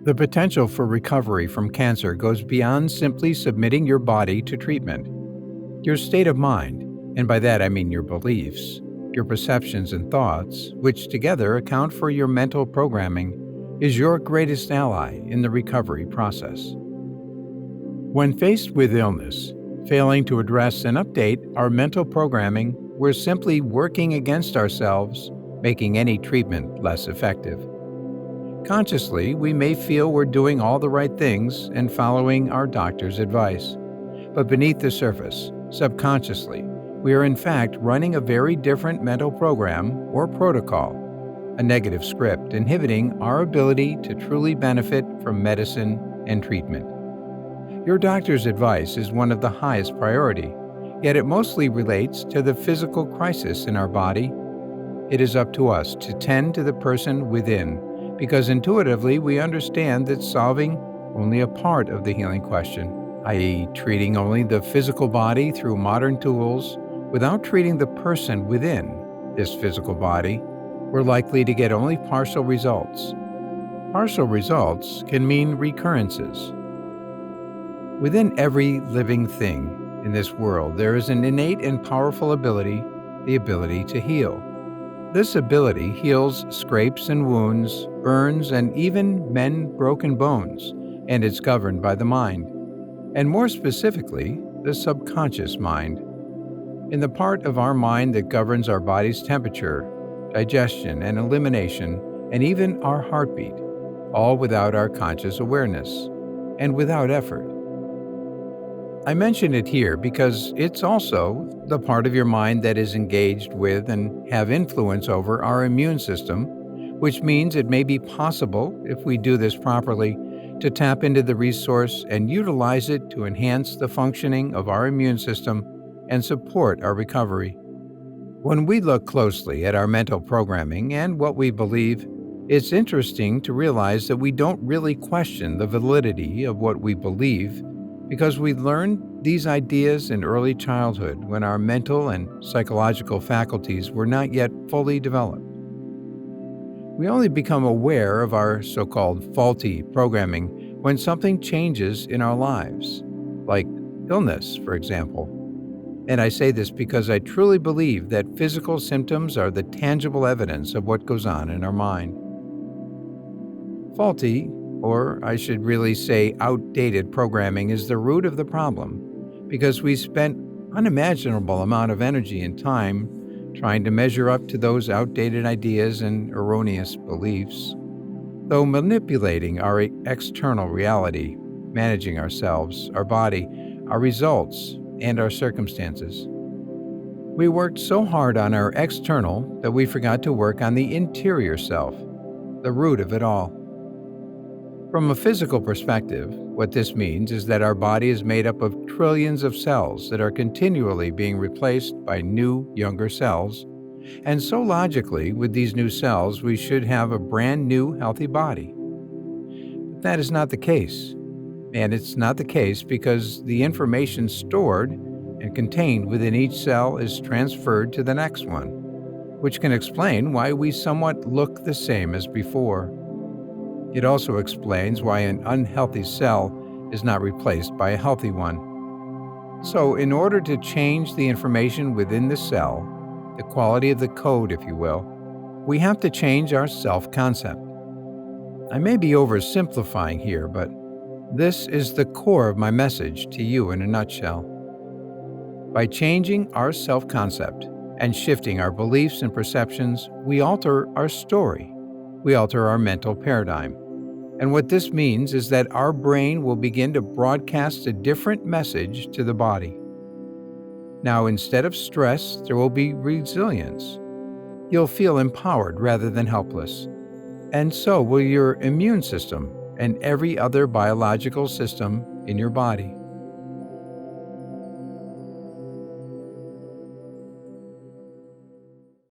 The potential for recovery from cancer goes beyond simply submitting your body to treatment. Your state of mind, and by that I mean your beliefs, your perceptions and thoughts, which together account for your mental programming, is your greatest ally in the recovery process. When faced with illness, failing to address and update our mental programming, we're simply working against ourselves, making any treatment less effective. Consciously, we may feel we're doing all the right things and following our doctor's advice. But beneath the surface, subconsciously, we are in fact running a very different mental program or protocol, a negative script inhibiting our ability to truly benefit from medicine and treatment. Your doctor's advice is one of the highest priority, yet it mostly relates to the physical crisis in our body. It is up to us to tend to the person within, because intuitively we understand that solving only a part of the healing question, i.e., treating only the physical body through modern tools without treating the person within this physical body, we're likely to get only partial results. Partial results can mean recurrences. Within every living thing in this world, there is an innate and powerful ability, the ability to heal. This ability heals scrapes and wounds, burns, and even mend broken bones, and it's governed by the mind, and more specifically, the subconscious mind. In the part of our mind that governs our body's temperature, digestion, and elimination, and even our heartbeat, all without our conscious awareness, and without effort. I mention it here because it's also the part of your mind that is engaged with and have influence over our immune system, which means it may be possible, if we do this properly, to tap into the resource and utilize it to enhance the functioning of our immune system and support our recovery. When we look closely at our mental programming and what we believe, it's interesting to realize that we don't really question the validity of what we believe, because we learned these ideas in early childhood when our mental and psychological faculties were not yet fully developed. We only become aware of our so-called faulty programming when something changes in our lives, like illness, for example. And I say this because I truly believe that physical symptoms are the tangible evidence of what goes on in our mind. Faulty, or I should really say outdated programming, is the root of the problem, because we spent unimaginable amount of energy and time trying to measure up to those outdated ideas and erroneous beliefs, though manipulating our external reality, managing ourselves, our body, our results, and our circumstances. We worked so hard on our external that we forgot to work on the interior self, the root of it all. From a physical perspective, what this means is that our body is made up of trillions of cells that are continually being replaced by new, younger cells, and so logically, with these new cells, we should have a brand new, healthy body. But that is not the case, and it's not the case because the information stored and contained within each cell is transferred to the next one, which can explain why we somewhat look the same as before. It also explains why an unhealthy cell is not replaced by a healthy one. So, in order to change the information within the cell, the quality of the code, if you will, we have to change our self-concept. I may be oversimplifying here, but this is the core of my message to you in a nutshell. By changing our self-concept and shifting our beliefs and perceptions, we alter our story. We alter our mental paradigm. And what this means is that our brain will begin to broadcast a different message to the body. Now, instead of stress, there will be resilience. You'll feel empowered rather than helpless. And so will your immune system and every other biological system in your body.